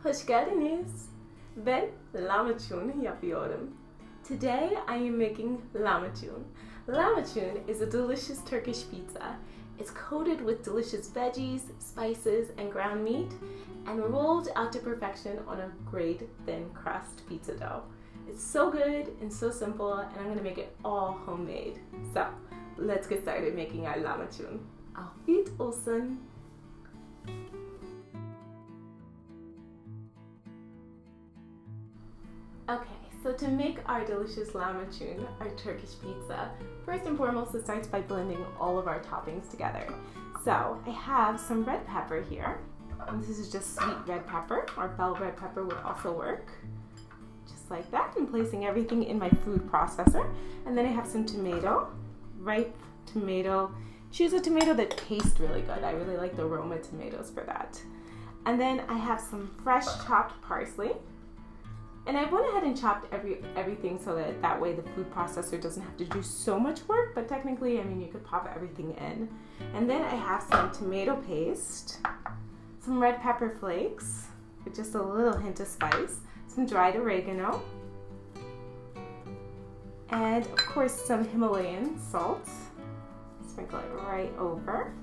Hoş geldiniz. Ben lahmacun yapıyorum. Today I am making lahmacun. Lahmacun is a delicious Turkish pizza. It's coated with delicious veggies, spices, and ground meat, and rolled out to perfection on a great thin crust pizza dough. It's so good and so simple, and I'm gonna make it all homemade. So let's get started making our lahmacun. Afiyet olsun. Okay, so to make our delicious lahmacun, our Turkish pizza, first and foremost it starts by blending all of our toppings together. So I have some red pepper here, and this is just sweet red pepper, or bell red pepper would also work. Just like that, and placing everything in my food processor. And then I have some tomato, ripe tomato. Choose a tomato that tastes really good. I really like the Roma tomatoes for that. And then I have some fresh chopped parsley. And I went ahead and chopped everything so that way the food processor doesn't have to do so much work, but technically, I mean, you could pop everything in. And then I have some tomato paste, some red pepper flakes, with just a little hint of spice, some dried oregano, and of course some Himalayan salt. Sprinkle it right over.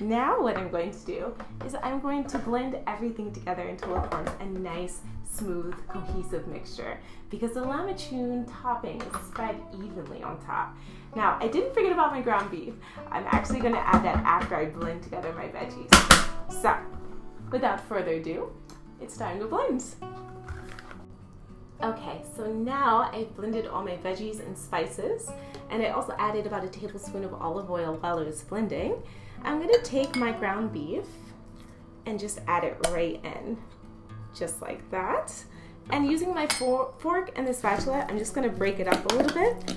Now what I'm going to do is I'm going to blend everything together until it forms a nice, smooth, cohesive mixture, because the lahmacun topping is spread evenly on top. Now, I didn't forget about my ground beef. I'm actually going to add that after I blend together my veggies. So, without further ado, it's time to blend. Okay, so now I've blended all my veggies and spices, and I also added about a tablespoon of olive oil while I was blending. I'm going to take my ground beef and just add it right in, just like that. And using my fork and the spatula, I'm just going to break it up a little bit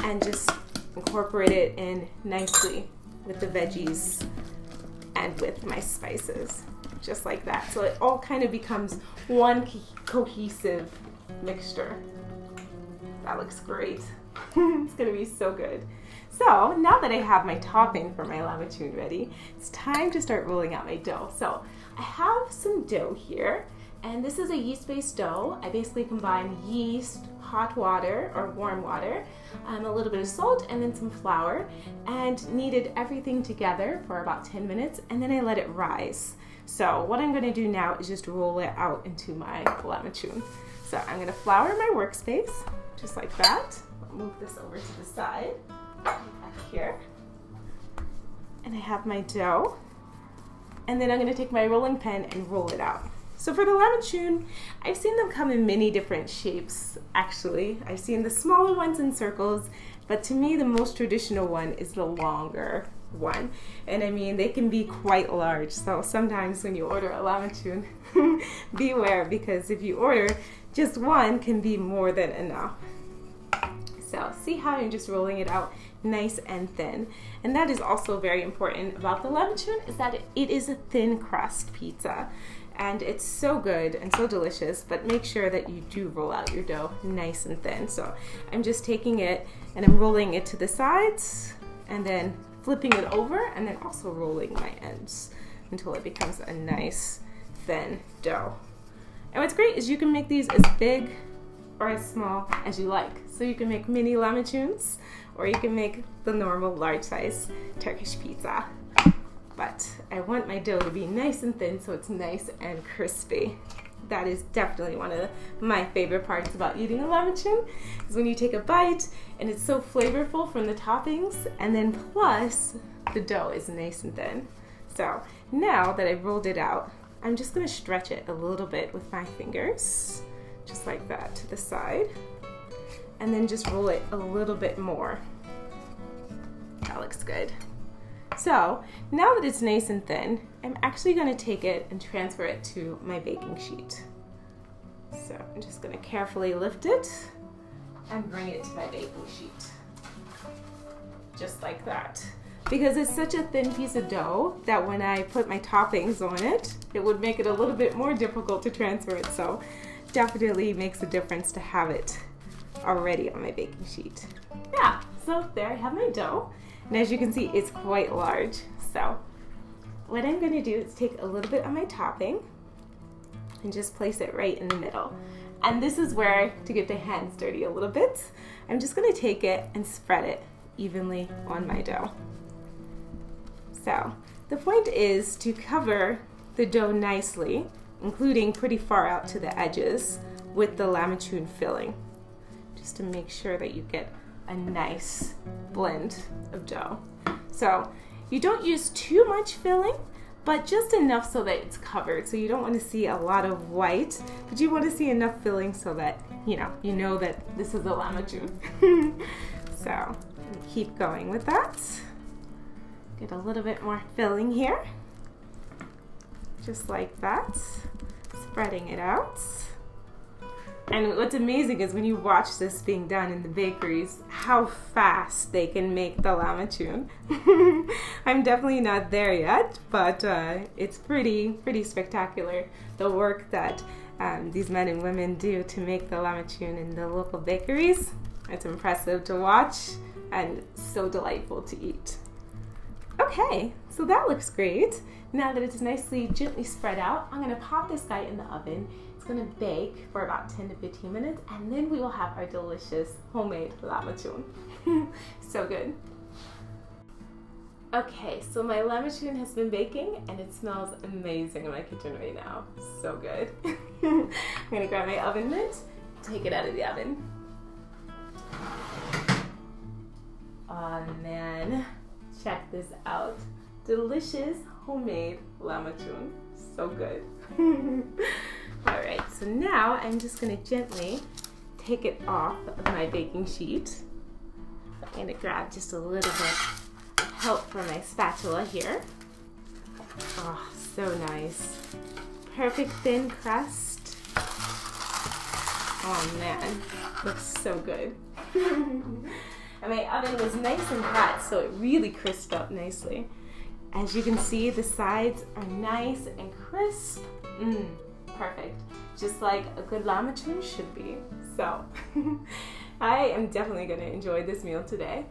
and just incorporate it in nicely with the veggies and with my spices, just like that. So it all kind of becomes one cohesive mixture. That looks great. It's gonna be so good. So now that I have my topping for my lahmacun ready, it's time to start rolling out my dough. So I have some dough here, and this is a yeast-based dough. I basically combine yeast, hot water or warm water, a little bit of salt, and then some flour, and kneaded everything together for about 10 minutes, and then I let it rise. So what I'm gonna do now is just roll it out into my lahmacun. So I'm gonna flour my workspace, just like that. I'll move this over to the side, back here. And I have my dough. And then I'm gonna take my rolling pin and roll it out. So for the lahmacun, I've seen them come in many different shapes, actually. I've seen the smaller ones in circles, but to me, the most traditional one is the longer one. And I mean, they can be quite large. So sometimes when you order a lahmacun, beware, because if you order just one can be more than enough. So see how I'm just rolling it out nice and thin. And that is also very important about the lahmacun, is that it is a thin crust pizza. And it's so good and so delicious, but make sure that you do roll out your dough nice and thin. So I'm just taking it and I'm rolling it to the sides and then flipping it over, and then also rolling my ends until it becomes a nice thin dough. And what's great is you can make these as big or as small as you like. So you can make mini lahmacuns, or you can make the normal large size Turkish pizza. But I want my dough to be nice and thin so it's nice and crispy. That is definitely one of my favorite parts about eating a lahmacun, is when you take a bite and it's so flavorful from the toppings, and then plus the dough is nice and thin. So now that I've rolled it out, I'm just gonna stretch it a little bit with my fingers, just like that, to the side, and then just roll it a little bit more. That looks good. So now that it's nice and thin, I'm actually going to take it and transfer it to my baking sheet. So I'm just going to carefully lift it and bring it to my baking sheet. Just like that. Because it's such a thin piece of dough that when I put my toppings on it, it would make it a little bit more difficult to transfer it. So definitely makes a difference to have it already on my baking sheet. Yeah, so there I have my dough. And as you can see, it's quite large. So what I'm gonna do is take a little bit of my topping and just place it right in the middle. And this is where, to get the hands dirty a little bit, I'm just gonna take it and spread it evenly on my dough. So the point is to cover the dough nicely, including pretty far out to the edges, with the Lahmacun filling, just to make sure that you get a nice blend of dough. So you don't use too much filling, but just enough so that it's covered. So you don't want to see a lot of white, but you want to see enough filling so that you know that this is a Lahmacun. So keep going with that. Get a little bit more filling here, just like that, spreading it out. And what's amazing is when you watch this being done in the bakeries, how fast they can make the Lahmacun. I'm definitely not there yet, but it's pretty spectacular, the work that these men and women do to make the Lahmacun in the local bakeries. It's impressive to watch and so delightful to eat. Okay, so that looks great. Now that it's nicely gently spread out, I'm gonna pop this guy in the oven. It's gonna bake for about 10 to 15 minutes, and then we will have our delicious homemade Lahmacun. So good. Okay, so my Lahmacun has been baking and it smells amazing in my kitchen right now. So good. I'm gonna grab my oven mitt, take it out of the oven. Oh man, check this out. Delicious homemade Lahmacun. So good. Alright, so now I'm just going to gently take it off of my baking sheet. I'm going to grab just a little bit of help from my spatula here. Oh, so nice. Perfect thin crust. Oh man, looks so good. And my oven was nice and hot, so it really crisped up nicely. As you can see, the sides are nice and crisp. Perfect. Just like a good Lahmacun should be. So, I am definitely going to enjoy this meal today.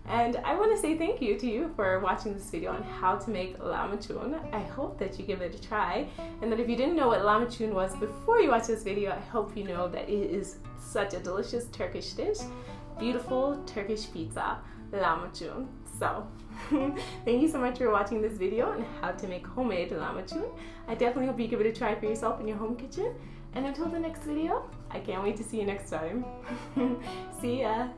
And I want to say thank you to you for watching this video on how to make Lahmacun. I hope that you give it a try. And that if you didn't know what Lahmacun was before you watch this video, I hope you know that it is such a delicious Turkish dish. Beautiful Turkish pizza, Lahmacun. So, thank you so much for watching this video on how to make homemade Lahmacun. I definitely hope you give it a try for yourself in your home kitchen. And until the next video, I can't wait to see you next time. See ya!